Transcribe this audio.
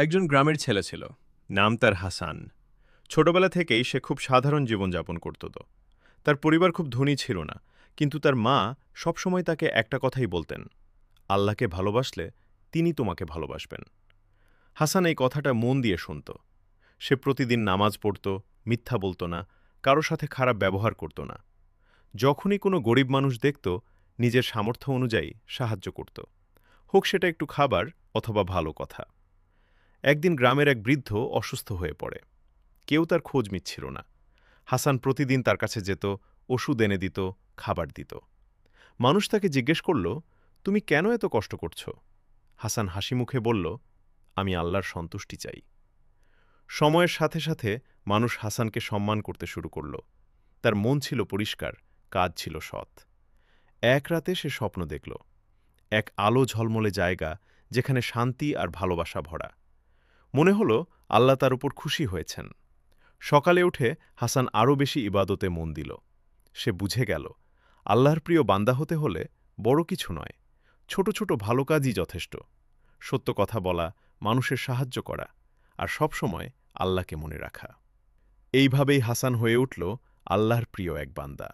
একজন গ্রামের ছেলে ছিল। নাম তার হাসান। ছোটবেলা থেকেই সে খুব সাধারণ জীবনযাপন করত। তার পরিবার খুব ধনী ছিল না, কিন্তু তার মা সবসময় তাকে একটা কথাই বলতেন, আল্লাহকে ভালোবাসলে তিনি তোমাকে ভালোবাসবেন। হাসান এই কথাটা মন দিয়ে শুনত। সে প্রতিদিন নামাজ পড়ত, মিথ্যা বলত না, কারো সাথে খারাপ ব্যবহার করত না। যখনই কোনো গরিব মানুষ দেখত, নিজের সামর্থ্য অনুযায়ী সাহায্য করত, হোক সেটা একটু খাবার অথবা ভালো কথা। একদিন গ্রামের এক বৃদ্ধ অসুস্থ হয়ে পড়ে। কেউ তার খোঁজ নিচ্ছিল না। হাসান প্রতিদিন তার কাছে যেত, ওষুধ এনে দিত, খাবার দিত। মানুষ তাকে জিজ্ঞেস করল, তুমি কেন এত কষ্ট করছ? হাসান হাসি মুখে বলল, আমি আল্লাহর সন্তুষ্টি চাই। সময়ের সাথে সাথে মানুষ হাসানকে সম্মান করতে শুরু করল। তার মন ছিল পরিষ্কার, কাজ ছিল সৎ। এক রাতে সে স্বপ্ন দেখল, এক আলো ঝলমলে জায়গা যেখানে শান্তি আর ভালোবাসা ভরা। মনে হল আল্লাহ তার উপর খুশি হয়েছেন। সকালে উঠে হাসান আরও বেশি ইবাদতে মন দিল। সে বুঝে গেল, আল্লাহর প্রিয় বান্দা হতে হলে বড় কিছু নয়, ছোট ছোট ভালো কাজই যথেষ্ট। সত্য কথা বলা, মানুষের সাহায্য করা, আর সবসময় আল্লাহকে মনে রাখা। এইভাবেই হাসান হয়ে উঠল আল্লাহর প্রিয় এক বান্দা।